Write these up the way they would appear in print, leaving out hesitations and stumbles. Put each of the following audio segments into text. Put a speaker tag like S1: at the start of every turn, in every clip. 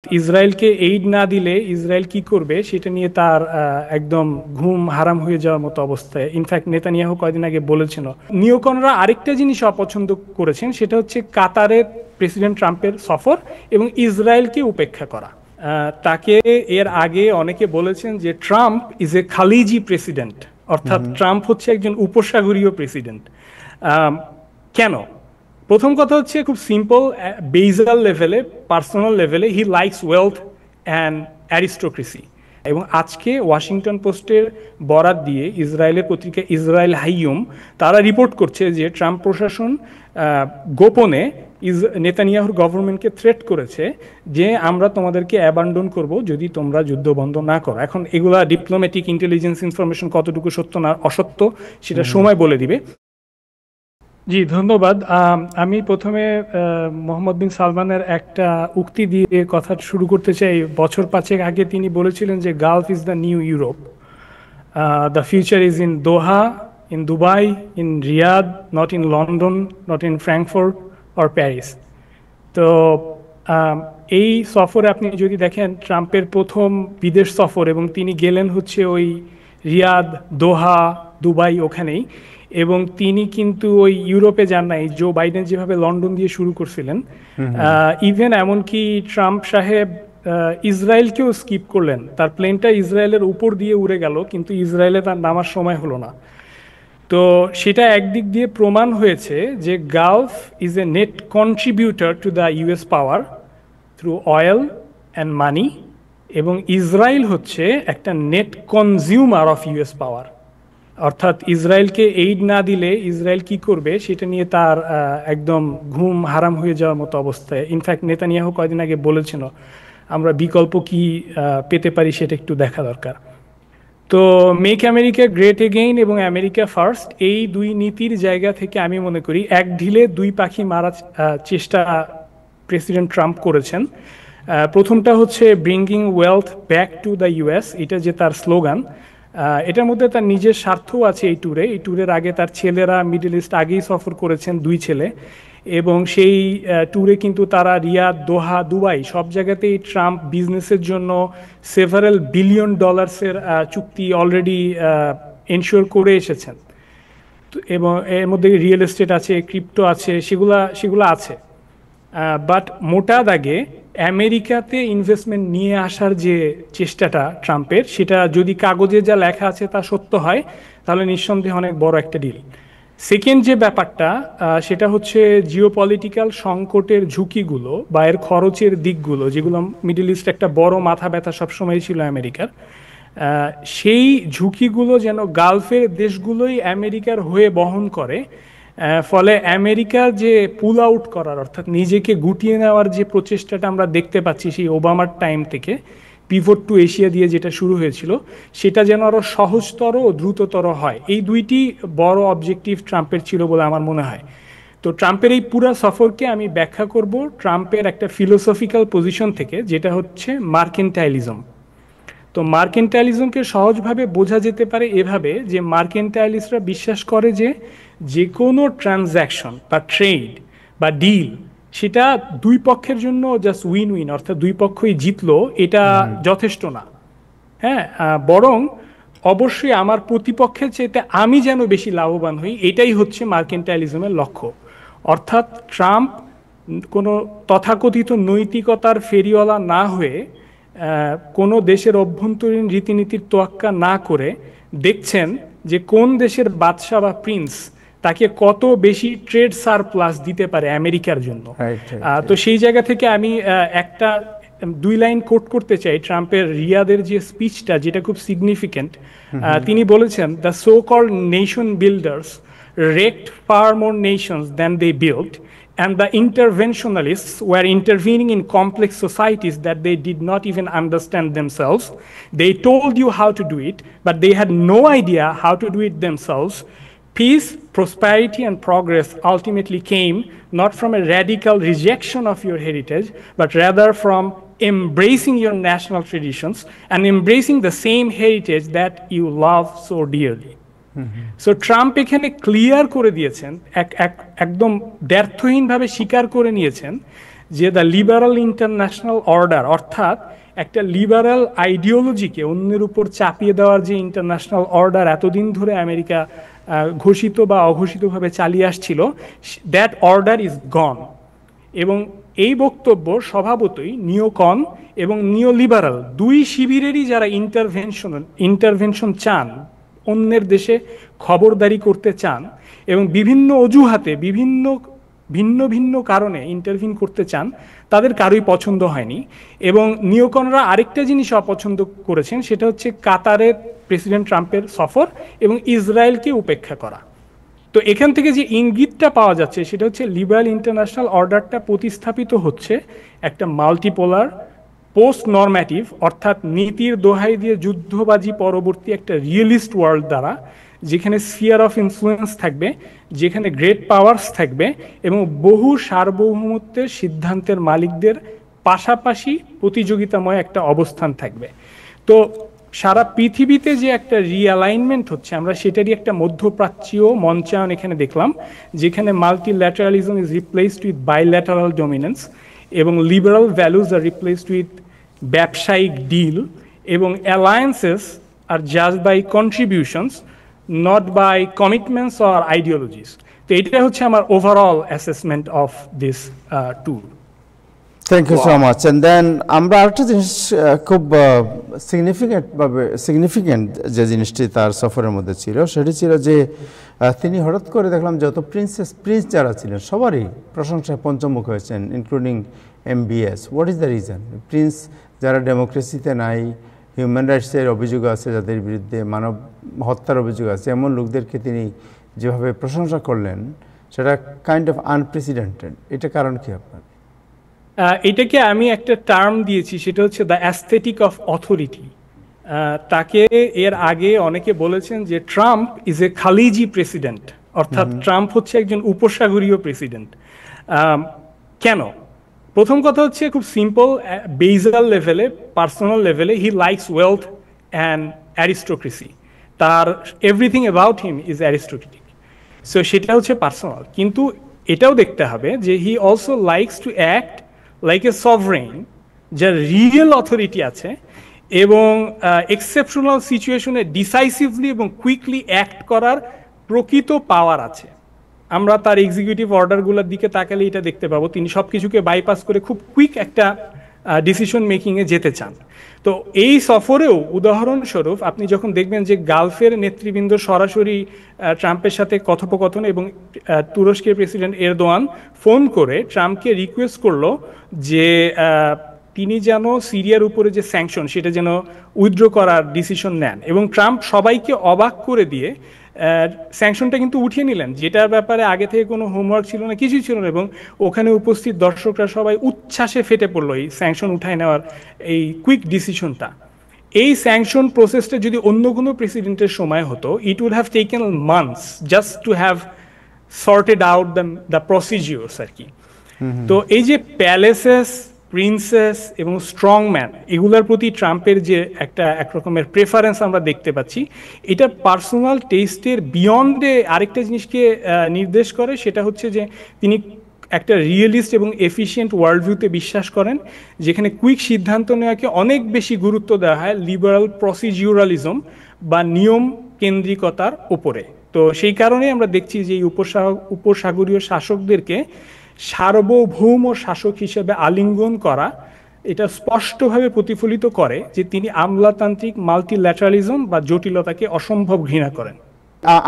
S1: ইসরায়েলকে এইড না দিলে ইসরায়েল কি করবে সেটা নিয়ে তার একদম ঘুম হারাম হয়ে যাওয়ার মতো অবস্থায়। ইনফ্যাক্ট নেতানিয়াহু কয়েকদিন আগে বলেছিল। নিওকনরা আরেকটা জিনিস অপছন্দ করেছেন, সেটা হচ্ছে কাতারের প্রেসিডেন্ট ট্রাম্পের সফর এবং ইসরায়েলকে উপেক্ষা করা। তাকে এর আগে অনেকে বলেছেন যে ট্রাম্প ইজ এ খালিজি প্রেসিডেন্ট, অর্থাৎ ট্রাম্প হচ্ছে একজন উপসাগরীয় প্রেসিডেন্ট। কেন? প্রথম কথা হচ্ছে খুব সিম্পল, বেজাল লেভেলে, পার্সোনাল লেভেলে he likes wealth and aristocracy. এবং আজকে ওয়াশিংটন পোস্টের বরাত দিয়ে ইসরায়েলের পত্রিকা ইসরায়েল হাইয়ুম তারা রিপোর্ট করছে যে ট্রাম্প প্রশাসন গোপনে নেতানিয়াহুর গভর্নমেন্টকে থ্রেট করেছে যে আমরা তোমাদেরকে অ্যাবান্ডন করব যদি তোমরা যুদ্ধ বন্ধ না করো। এখন এগুলা ডিপ্লোম্যাটিক ইন্টেলিজেন্স ইনফরমেশন কতটুকু সত্য না অসত্য সেটা সময় বলে দিবে। জি ধন্যবাদ। আমি প্রথমে মোহাম্মদ বিন সালমানের একটা উক্তি দিয়ে কথা শুরু করতে চাই। বছর পাঁচেক আগে তিনি বলেছিলেন যে Gulf is the new Europe, the future is in Doha, in Dubai, in Riyadh, not in London, not in Frankfurt or Paris. তো এই সফরে আপনি যদি দেখেন ট্রাম্পের প্রথম বিদেশ সফর, এবং তিনি গেলেন হচ্ছে ওই রিয়াদ, দোহা, দুবাই ওখানেই, এবং তিনি কিন্তু ওই ইউরোপে যান নাই। জো বাইডেন যেভাবে লন্ডন দিয়ে শুরু করছিলেন, ইভেন এমনকি ট্রাম্প সাহেব ইসরায়েলকেও স্কিপ করলেন। তার প্লেনটা ইসরায়েলের উপর দিয়ে উড়ে গেল, কিন্তু ইসরায়েলে তার নামার সময় হলো না। তো সেটা একদিক দিয়ে প্রমাণ হয়েছে যে Gulf is a net contributor to the US power through oil and money, এবং ইসরায়েল হচ্ছে একটা নেট কনজিউমার অফ ইউএস পাওয়ার। অর্থাৎ ইসরায়েলকে এইড না দিলে ইসরায়েল কি করবে সেটা নিয়ে তার একদম ঘুম হারাম হয়ে যাওয়ার মতো অবস্থায়। ইনফ্যাক্ট নেতানিয়াহু কয়েকদিন আগে বলেছিল আমরা বিকল্প কি পেতে পারি সেটা একটু দেখা দরকার। তো মেক আমেরিকা গ্রেট এগেইন এবং আমেরিকা ফার্স্ট, এই দুই নীতির জায়গা থেকে আমি মনে করি এক ঢিলে দুই পাখি মারার চেষ্টা প্রেসিডেন্ট ট্রাম্প করেছেন। প্রথমটা হচ্ছে bringing wealth back to the US, এটা যে তার স্লোগান, এটার মধ্যে তার নিজের স্বার্থও আছে। এই ট্যুরের আগে তার ছেলেরা মিডল ইস্ট আগেই সফর করেছেন, দুই ছেলে, এবং সেই ট্যুরে কিন্তু তারা রিয়াদ, দোহা, দুবাই সব জায়গাতেই ট্রাম্প বিজনেসের জন্য সেভারাল বিলিয়ন ডলার্সের চুক্তি অলরেডি এনশিওর করে এসেছেন। এবং এর মধ্যে রিয়েল এস্টেট আছে, ক্রিপ্টো আছে, সেগুলো আছে। বাট মোটা দাগে আমেরিকাতে ইনভেস্টমেন্ট নিয়ে আসার যে চেষ্টাটা ট্রাম্পের, সেটা যদি কাগজে যা লেখা আছে তা সত্য হয় তাহলে নিঃসন্দেহে অনেক বড় একটা ডিল। সেকেন্ড যে ব্যাপারটা সেটা হচ্ছে জিওপলিটিক্যাল সংকটের ঝুঁকিগুলো বা এর খরচের দিকগুলো, যেগুলো মিডল ইস্ট একটা বড় মাথা ব্যথা সবসময় ছিল আমেরিকার, সেই ঝুঁকিগুলো যেন গালফের দেশগুলোই আমেরিকার হয়ে বহন করে। ফলে আমেরিকা যে পুল আউট করার, অর্থাৎ নিজেকে গুটিয়ে নেওয়ার যে প্রচেষ্টাটা আমরা দেখতে পাচ্ছি সেই ওবামার টাইম থেকে, পিভট টু এশিয়া দিয়ে যেটা শুরু হয়েছিল, সেটা যেন আরও সহজতর ও দ্রুততর হয়। এই দুইটি বড় অবজেক্টিভ ট্রাম্পের ছিল বলে আমার মনে হয়। তো ট্রাম্পের এই পুরা সফরকে আমি ব্যাখ্যা করব ট্রাম্পের একটা ফিলোসফিক্যাল পজিশন থেকে, যেটা হচ্ছে মার্কেন্টাইলিজম। তো মার্কেন্টাইলিজমকে সহজভাবে বোঝা যেতে পারে এভাবে যে মার্কেন্টাইলিস্টরা বিশ্বাস করে যে যে কোনো ট্রানজ্যাকশন বা ট্রেড বা ডিল সেটা দুই পক্ষের জন্য জাস্ট উইন উইন, অর্থাৎ দুই পক্ষই জিতলো, এটা যথেষ্ট না। হ্যাঁ, বরং অবশ্যই আমার প্রতিপক্ষের চাইতে আমি যেন বেশি লাভবান হই, এটাই হচ্ছে মার্কেন্টাইলিজমের লক্ষ্য। অর্থাৎ ট্রাম্প কোনো তথাকথিত নৈতিকতার ফেরিওয়ালা না হয়ে, কোনো দেশের অভ্যন্তরীণ রীতিনীতির তোয়াক্কা না করে দেখছেন যে কোন দেশের বাদশাহ বা প্রিন্স তাকে কত বেশি ট্রেড সারপ্লাস দিতে পারে আমেরিকার জন্য। তো সেই জায়গা থেকে আমি একটা দুই লাইন কোট করতে চাই ট্রাম্পের রিয়াদের যে স্পিচটা, যেটা খুব সিগনিফিকেন্ট। তিনি বলেছেন, the so called nation builders wrecked far more nations than they built, and the interventionalists were intervening in complex societies that they did not even understand themselves. They told you how to do it, but they had no idea how to do it themselves. Peace, prosperity, and progress ultimately came not from a radical rejection of your heritage, but rather from embracing your national traditions and embracing the same heritage that you love so dearly. So Trump এখানে clear করে দিয়েছেন, একদম দ্ব্যর্থহীনভাবে স্বীকার করে নিয়েছেন যে the liberal international order, অর্থাৎ একটা লিবারাল আইডিওলজিকে অন্যের উপর চাপিয়ে দেওয়ার যে ইন্টারন্যাশনাল অর্ডার এতদিন ধরে আমেরিকা ঘোষিত বা অঘোষিতভাবে চালিয়ে আসছিল, দ্যাট অর্ডার ইজ গন। এবং এই বক্তব্য স্বভাবতই নিওকন এবং নিওলিবারাল দুই শিবিরেরই যারা ইন্টারভেনশন চান, অন্যের দেশে খবরদারি করতে চান এবং বিভিন্ন অজুহাতে ভিন্ন ভিন্ন কারণে ইন্টারভিন করতে চান, তাদের কারোই পছন্দ হয়নি। এবং নিওকনরা আরেকটা জিনিস অপছন্দ করেছেন, সেটা হচ্ছে কাতারের প্রেসিডেন্ট ট্রাম্পের সফর এবং ইসরায়েলকে উপেক্ষা করা। তো এখান থেকে যে ইঙ্গিতটা পাওয়া যাচ্ছে সেটা হচ্ছে লিবারাল ইন্টারন্যাশনাল অর্ডারটা প্রতিস্থাপিত হচ্ছে একটা মাল্টিপোলার পোস্ট নর্ম্যাটিভ, অর্থাৎ নীতির দোহাই দিয়ে যুদ্ধবাজি পরবর্তী একটা রিয়েলিস্ট ওয়ার্ল্ড দ্বারা, যেখানে স্ফিয়ার অফ ইনফ্লুয়েন্স থাকবে, যেখানে গ্রেট পাওয়ার্স থাকবে এবং বহু সার্বভৌমত্বের সিদ্ধান্তের মালিকদের পাশাপাশি প্রতিযোগিতাময় একটা অবস্থান থাকবে। তো সারা পৃথিবীতে যে একটা রিঅ্যালাইনমেন্ট হচ্ছে, আমরা সেটারই একটা মধ্যপ্রাচ্যীয় মঞ্চায়ন এখানে দেখলাম, যেখানে multilateralism is replaced with bilateral dominance এবং লিবারাল ভ্যালুজ আর রিপ্লেসড উইথ ব্যবসায়িক ডিল, এবং অ্যালায়েন্সেস আর just by contributions, not by commitments or ideologies. তো এটা হচ্ছে আমার overall assessment of this tour.
S2: Thank you so much. And then আমরা আরেকটা জিনিস খুব সিগনিফিকেন্ট যে জিনিসটি তার সফরের মধ্যে ছিল, সেটি ছিল যে তিনি হঠাৎ করে দেখলাম যত প্রিন্স যারা ছিলেন সবারই প্রশংসায় পঞ্চমুখ হয়েছেন, including MBS। What is the reason? Prince যারা ডেমোক্রেসিতে নাই, হিউম্যান রাইটসের অভিযোগ আছে, যাদের বিরুদ্ধে মানব হত্যার অভিযোগ আছে, এমন লোকদেরকে তিনি যেভাবে প্রশংসা করলেন, সেটা কাইন্ড অফ আনপ্রেসিডেন্টেড। এটা কারণ কি আপনার?
S1: এটাকে আমি একটা টার্ম দিয়েছি, সেটা হচ্ছে দ্য অ্যাস্থেটিক অফ অথরিটি। তাকে এর আগে অনেকে বলেছেন যে ট্রাম্প ইজ এ খালিজি প্রেসিডেন্ট, অর্থাৎ ট্রাম্প হচ্ছে একজন উপসাগরীয় প্রেসিডেন্ট। কেন? প্রথম কথা হচ্ছে খুব সিম্পল, বেজাল লেভেলে, পার্সোনাল লেভেলে he likes wealth and aristocracy. তার everything about him is aristocratic, so সেটা হচ্ছে পার্সোনাল। কিন্তু এটাও দেখতে হবে যে he also likes to act like a sovereign, যার রিয়েল অথরিটি আছে এবং এক্সেপশনাল সিচুয়েশনে ডিসাইসিভলি এবং কুইকলি অ্যাক্ট করার প্রকৃত পাওয়ার আছে। আমরা তার এক্সিকিউটিভ অর্ডারগুলোর দিকে তাকালে এটা দেখতে পাবো, তিনি সব কিছুকে বাইপাস করে খুব কুইক একটা ডিসিশন মেকিংয়ে যেতে চান। তো এই সফরেও উদাহরণস্বরূপ আপনি যখন দেখবেন যে গালফের নেতৃবৃন্দ সরাসরি ট্রাম্পের সাথে কথোপকথন, এবং তুরস্কের প্রেসিডেন্ট এরদোয়ান ফোন করে ট্রাম্পকে রিকোয়েস্ট করলো যে তিনি যেন সিরিয়ার উপরে যে স্যাংশন সেটা যেন উইথড্র করার ডিসিশন নেন, এবং ট্রাম্প সবাইকে অবাক করে দিয়ে স্যাংশনটা কিন্তু উঠিয়ে নিলেন, যেটার ব্যাপারে আগে থেকে কোনো হোমওয়ার্ক ছিল না, কিছুই ছিল না। এবং ওখানে উপস্থিত দর্শকরা সবাই উচ্ছ্বাসে ফেটে পড়লো এই স্যাংশন উঠায় নেওয়ার এই কুইক ডিসিশনটা। এই স্যাংশন প্রসেসটা যদি অন্য কোনো প্রেসিডেন্টের সময় হতো, it would have taken months just to have sorted out the procedures আর কি। তো এই যে প্যালেসেস, প্রিন্সেস এবং স্ট্রংম্যান, এগুলোর প্রতি ট্রাম্পের যে এক রকমের প্রেফারেন্স আমরা দেখতে পাচ্ছি, এটা পার্সোনাল টেস্টের বিয়ন্ডে আরেকটা জিনিসকে নির্দেশ করে, সেটা হচ্ছে যে তিনি একটা রিয়েলিস্ট এবং এফিশিয়েন্ট ওয়ার্ল্ড ভিউতে বিশ্বাস করেন, যেখানে কুইক সিদ্ধান্ত নেওয়াকে অনেক বেশি গুরুত্ব দেওয়া হয় লিবারাল প্রসিডিউরালিজম বা নিয়ম কেন্দ্রিকতার উপরে। তো সেই কারণেই আমরা দেখছি যে এই উপসাগরীয় শাসকদেরকে সার্বভৌম শাসক হিসেবে আলিঙ্গন করা, এটা স্পষ্টভাবে প্রতিফলিত করে যে তিনি আমলাতান্ত্রিক মাল্টিল্যাটারালিজম বা জটিলতাকে অসম্ভব ঘৃণা করেন।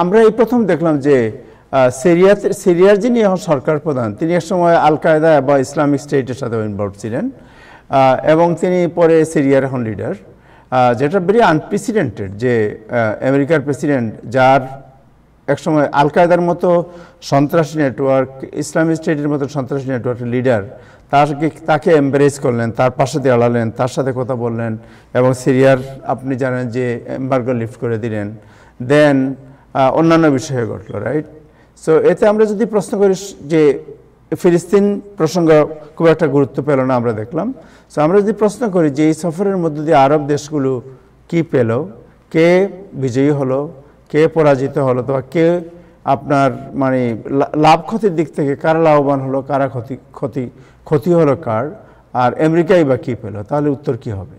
S2: আমরা এই প্রথম দেখলাম যে সিরিয়ার যিনি এখন সরকার প্রধান, তিনি একসময় আল কায়দা বা ইসলামিক স্টেটের সাথে ইনভলভ ছিলেন, এবং তিনি পরে সিরিয়ার এখন লিডার, যেটা ভেরি আনপ্রেসিডেন্টেড যে আমেরিকার প্রেসিডেন্ট, যার একসময় আল কায়দার মতো সন্ত্রাসী নেটওয়ার্ক, ইসলামিক স্টেটের মতো সন্ত্রাসী নেটওয়ার্কের লিডার, তাকে এমব্রেস করলেন, তার পাশে দাঁড়ালেন, তার সাথে কথা বললেন, এবং সিরিয়ার আপনি জানেন যে এম্বার্গো লিফট করে দিলেন, দেন অন্যান্য বিষয়ে ঘটলো, রাইট? সো এতে আমরা যদি প্রশ্ন করি যে ফিলিস্তিন প্রসঙ্গ খুব একটা গুরুত্ব পেল না আমরা দেখলাম, সো আমরা যদি প্রশ্ন করি যে এই সফরের মধ্য দিয়ে আরব দেশগুলো কি পেল, কে বিজয়ী হলো, কে পরাজিত হলো, বা কে আপনার মানে লাভ ক্ষতির দিক থেকে কারা লাভবান হলো, কারা ক্ষতি হলো কার, আর আমেরিকাই বা কি পেল, তাহলে উত্তর কি হবে?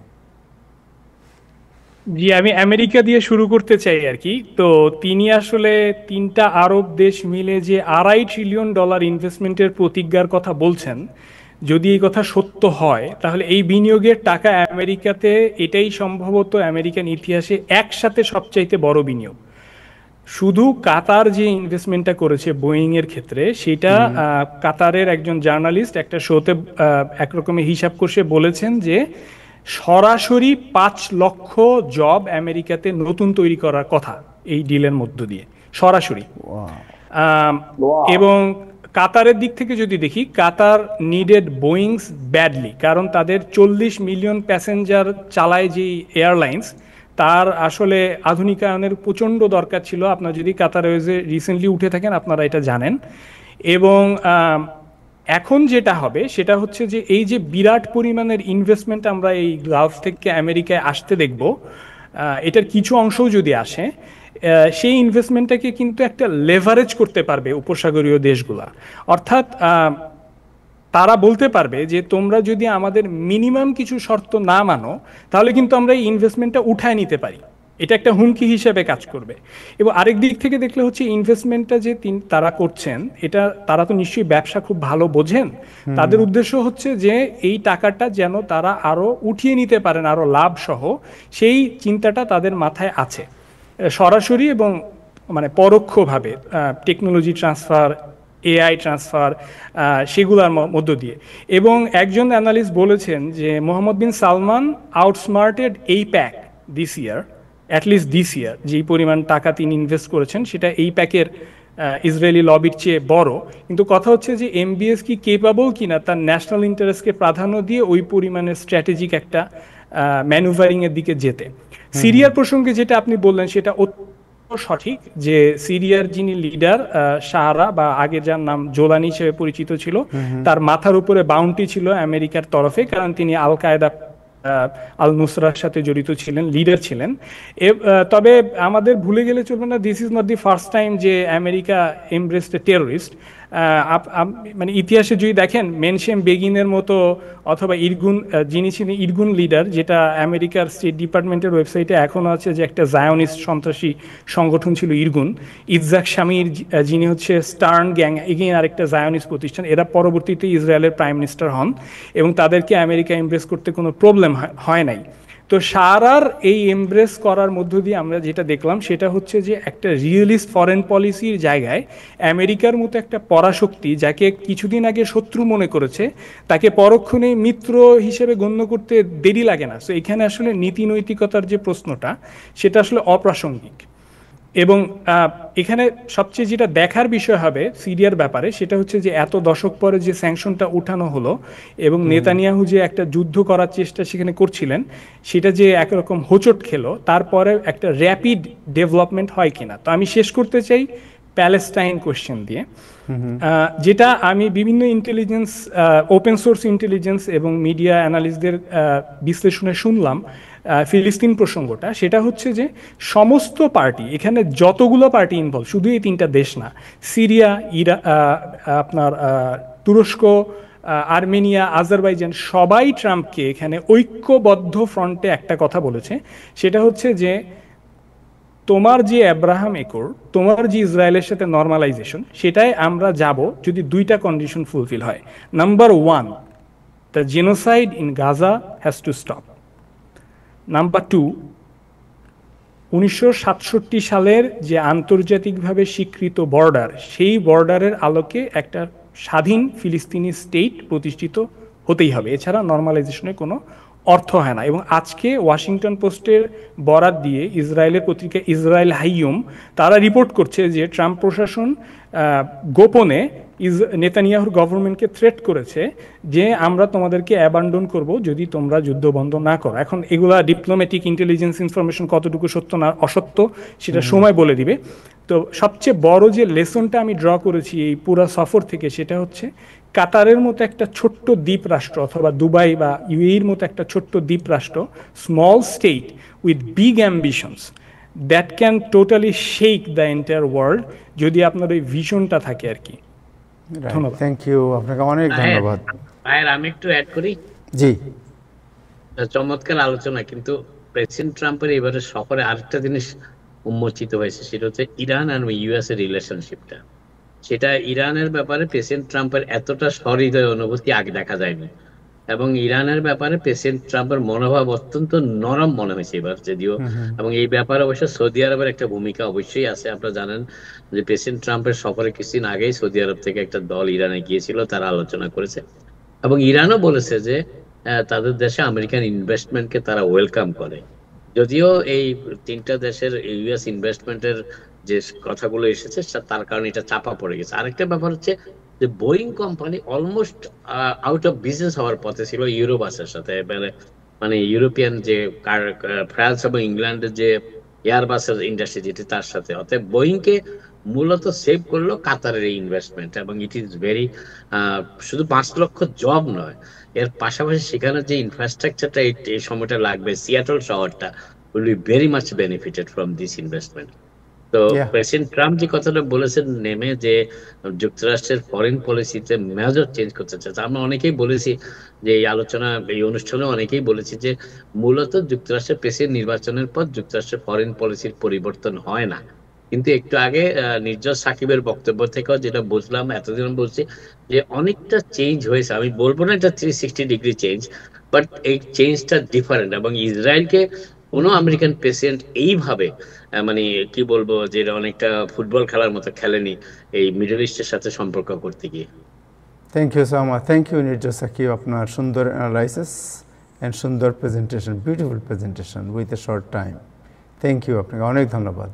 S1: জি, আমি আমেরিকা দিয়ে শুরু করতে চাই আর কি। তো তিনি আসলে তিনটা আরব দেশ মিলে যে $2.5 ট্রিলিয়ন ইনভেস্টমেন্টের প্রতিজ্ঞার কথা বলছেন, যদি এই কথা সত্য হয় তাহলে এই বিনিয়োগের টাকা আমেরিকাতে, এটাই সম্ভবত আমেরিকান ইতিহাসে একসাথে সবচাইতে বড় বিনিয়োগ। শুধু কাতার যে ইনভেস্টমেন্টটা করেছে বোয়িং এর ক্ষেত্রে, সেটা কাতারের একজন জার্নালিস্ট একটা শোতে একরকমের হিসাব করে বলেছেন যে সরাসরি 5 লক্ষ জব আমেরিকাতে নতুন তৈরি করার কথা এই ডিলের মধ্য দিয়ে, সরাসরি। এবং কাতারের দিক থেকে যদি দেখি, কাতার নিডেড বোয়িংস ব্যাডলি, কারণ তাদের 40 মিলিয়ন প্যাসেঞ্জার চালায় যে এয়ারলাইন্স, তার আসলে আধুনিকায়নের প্রচণ্ড দরকার ছিল। আপনার যদি কাতার এয়ারওয়েজে রিসেন্টলি উঠে থাকেন আপনারা এটা জানেন। এবং এখন যেটা হবে সেটা হচ্ছে যে এই যে বিরাট পরিমাণের ইনভেস্টমেন্ট আমরা এই গালফ থেকে আমেরিকায় আসতে দেখব, এটার কিছু অংশও যদি আসে, সেই ইনভেস্টমেন্টটাকে কিন্তু একটা লেভারেজ করতে পারবে উপসাগরীয় দেশগুলা। অর্থাৎ তারা বলতে পারবে যে তোমরা যদি আমাদের মিনিমাম কিছু শর্ত না মানো তাহলে কিন্তু আমরা এই ইনভেস্টমেন্টটা উঠায় নিতে পারি। এটা একটা হুমকি হিসেবে কাজ করবে। এবং আরেক দিক থেকে দেখলে হচ্ছে ইনভেস্টমেন্টটা যে তারা করছেন, এটা তারা তো নিশ্চয়ই ব্যবসা খুব ভালো বোঝেন। তাদের উদ্দেশ্য হচ্ছে যে এই টাকাটা যেন তারা আরো উঠিয়ে নিতে পারেন আরো লাভ সহ, সেই চিন্তাটা তাদের মাথায় আছে সরাসরি এবং মানে পরোক্ষভাবে, টেকনোলজি ট্রান্সফার, এআই ট্রান্সফার, সেগুলোর মধ্য দিয়ে। এবং একজন অ্যানালিস্ট বলেছেন যে Mohammed bin Salman outsmarted AIPAC this year, at least this year, যেই পরিমাণ টাকা তিনি ইনভেস্ট করেছেন সেটা এইপ্যাকের ইসরায়েলি লবির চেয়ে বড়। কিন্তু কথা হচ্ছে যে এমবিএস কি কেপাবল কিনা তার ন্যাশনাল ইন্টারেস্টকে প্রাধান্য দিয়ে ওই পরিমাণের স্ট্র্যাটেজিক একটা ম্যানুভারিং এর দিকে যেতে। সিরিয়ার প্রসঙ্গে যেটা আপনি বললেন সেটা সঠিক, যে সিরিয়ার যিনি লিডার সাহারা, বা আগে যার নাম জোলানি হিসেবে পরিচিত ছিল, তার মাথার উপরে বাউন্টি ছিল আমেরিকার তরফে, কারণ তিনি আল কায়দা আল নুসরার সাথে জড়িত ছিলেন, লিডার ছিলেন। তবে আমাদের ভুলে গেলে চলবে না, this is not the first time যে আমেরিকা এমব্রেসড এ টেরোরিস্ট। মানে ইতিহাসে যদি দেখেন, মেনশেম বেগিনের মতো, অথবা ইরগুন, যিনি ছিলেন ইরগুন লিডার, যেটা আমেরিকার স্টেট ডিপার্টমেন্টের ওয়েবসাইটে এখনও আছে, যে একটা জায়নিস্ট সন্ত্রাসী সংগঠন ছিল ইরগুন। ইৎজাক শামির, যিনি হচ্ছে স্টার্ন গ্যাং, এগেইন আরেকটা জায়নিস্ট প্রতিষ্ঠান, এরা পরবর্তীতে ইসরায়েলের প্রাইম মিনিস্টার হন এবং তাদেরকে আমেরিকা এমব্রেস করতে কোনো প্রবলেম হয় নাই। তো সারার এই এমব্রেস করার মধ্য দিয়ে আমরা যেটা দেখলাম সেটা হচ্ছে যে একটা রিয়েলিস্ট ফরেন পলিসির জায়গায় আমেরিকার মতো একটা পরাশক্তি, যাকে কিছুদিন আগে শত্রু মনে করেছে, তাকে পরক্ষণে মিত্র হিসেবে গণ্য করতে দেরি লাগে না। তো এখানে আসলে নীতি নৈতিকতার যে প্রশ্নটা, সেটা আসলে অপ্রাসঙ্গিক। এবং এখানে সবচেয়ে যেটা দেখার বিষয় হবে সিরিয়ার ব্যাপারে, সেটা হচ্ছে যে এত দশক পরে যে স্যাংশনটা উঠানো হলো এবং নেতানিয়াহু যে একটা যুদ্ধ করার চেষ্টা সেখানে করছিলেন, সেটা যে একরকম হোঁচট খেলো, তারপরে একটা র্যাপিড ডেভেলপমেন্ট হয় কিনা। তো আমি শেষ করতে চাই প্যালেস্টাইন কোয়েশ্চেন দিয়ে, যেটা আমি বিভিন্ন ইন্টেলিজেন্স, ওপেন সোর্স ইন্টেলিজেন্স এবং মিডিয়া অ্যানালিস্টদের বিশ্লেষণে শুনলাম ফিলিস্তিন প্রসঙ্গটা। সেটা হচ্ছে যে সমস্ত পার্টি, এখানে যতগুলো পার্টি ইনভলভ, শুধু এই তিনটা দেশ না, সিরিয়া, আপনার তুরস্ক, আর্মেনিয়া, আজারবাইজান, সবাই ট্রাম্পকে এখানে ঐক্যবদ্ধ ফ্রন্টে একটা কথা বলেছে। সেটা হচ্ছে যে তোমার যে আব্রাহাম একর, তোমার যে ইসরায়েলের সাথে নর্মালাইজেশন, সেটাই আমরা যাব যদি দুইটা কন্ডিশন ফুলফিল হয়। Number 1, the genocide in Gaza has to stop. Number 2, 1967 সালের যে আন্তর্জাতিকভাবে স্বীকৃত বর্ডার, সেই বর্ডারের আলোকে একটা স্বাধীন ফিলিস্তিনি স্টেট প্রতিষ্ঠিত হতেই হবে, এছাড়া নর্মালাইজেশনের কোনো অর্থ হয় না। এবং আজকে ওয়াশিংটন পোস্টের বরাত দিয়ে ইসরায়েলের পত্রিকা ইসরায়েল হাইয়ুম, তারা রিপোর্ট করছে যে ট্রাম্প প্রশাসন গোপনে নেতানিয়াহুর গভর্নমেন্টকে থ্রেট করেছে যে আমরা তোমাদেরকে অ্যাবান্ডন করব যদি তোমরা যুদ্ধ বন্ধ না করো। এখন এগুলা ডিপ্লোম্যাটিক ইন্টেলিজেন্স ইনফরমেশন কতটুকু সত্য না অসত্য সেটা সময় বলে দিবে। তো সবচেয়ে বড় যে লেসনটা আমি ড্র করেছি এই পুরো সফর থেকে, সেটা হচ্ছে কাতারের মতো একটা ছোট্ট দ্বীপ রাষ্ট্র, অথবা দুবাই বা ইউএইর মতো একটা ছোট্ট দ্বীপ রাষ্ট্র, small state with big ambitions, that can totally shake the entire world, যদি আপনার ওই ভিশনটা থাকে আর কি। ধন্যবাদ।
S2: থ্যাংক ইউ, আপনাকে অনেক ধন্যবাদ।
S3: ভাইয়ের আমি একটু অ্যাড করি।
S2: জি,
S3: চমৎকার আলোচনা, কিন্তু প্রেসিডেন্ট ট্রাম্পের এবারে সফরে আরেকটা জিনিস উন্মোচিত হয়েছে, সেটা হচ্ছে ইরান আর ইউএস এর রিলেশনশিপটা। সেটা ইরানের ব্যাপারে প্রেসিডেন্ট ট্রাম্পের এতটা সহৃদয় অনুভূতি আগে দেখা যায়নি, এবং ইরানের ব্যাপারে প্রেসিডেন্ট ট্রাম্পের মনোভাব অত্যন্ত নরম মনে হয়েছে এবার যদিও। এবং এই ব্যাপারে অবশ্য সৌদি আরবের একটা ভূমিকা অবশ্যই আছে। আপনারা জানেন যে প্রেসিডেন্ট ট্রাম্পের সফরে কিছুদিন আগেই সৌদি আরব থেকে একটা দল ইরানে গিয়েছিল, তারা আলোচনা করেছে এবং ইরানও বলেছে যে তাদের দেশে আমেরিকান ইনভেস্টমেন্টকে তারা ওয়েলকাম করে। যদিও এই তিনটা দেশের ইউএস ইনভেস্টমেন্টের যে কথাগুলো এসেছে তার কারণে এটা চাপা পড়ে গেছে। আরেকটা ব্যাপার হচ্ছে যে Boeing company almost out of business হওয়ার পথে ছিল ইউরোবাসের সাথে, মানে ইউরোপিয়ান যে ফ্রান্স এবং ইংল্যান্ডের যে এয়ারবাসের ইন্ডাস্ট্রি যেটি তার সাথে, অতএব বোয়িং কে মূলত সেভ করলো কাতারের এই ইনভেস্টমেন্ট। এবং ইট ইজ ভেরি, শুধু 5 লক্ষ জব নয়, এর পাশাপাশি সেখানে যে ইনফ্রাস্ট্রাকচারটা এই সময়টা লাগবে, সিয়াটল শহরটা will be very much benefited from this investment. তো প্রেসিডেন্ট ট্রাম্প যে কথাটা বলেছেন নেমে, যে যুক্তরাষ্ট্রের ফরেন পলিসিতে মেজর চেঞ্জ করতে চাচ্ছে, আমরা অনেকেই বলেছি যে এই আলোচনা এই অনুষ্ঠানে অনেকেই বলেছি যে মূলত যুক্তরাষ্ট্রের প্রেসিডেন্ট নির্বাচনের পর যুক্তরাষ্ট্রের ফরেন পলিসির পরিবর্তন হয় না। কিন্তু একটু আগে নির্জর সাকিবের বক্তব্য থেকেও যেটা বুঝলাম, এতদিন বলছি যে অনেকটা চেঞ্জ হয়েছে। আমি বলবো না এটা 360 ডিগ্রি চেঞ্জ, বাট এই চেঞ্জটা ডিফারেন্ট। এবং ইসরায়েলকে কোনো আমেরিকান প্রেসিডেন্ট এইভাবে মানে কি বলবো, যে অনেকটা ফুটবল খেলার মতো খেলেনি এই মিডল ইস্টের সাথে সম্পর্ক করতে গিয়ে।
S2: Thank you so much, thank you Nirjor Sakib, আপনার সুন্দর অ্যানালাইসিস অ্যান্ড সুন্দর presentation, beautiful presentation with a short time. Thank you, আপনাকে অনেক ধন্যবাদ।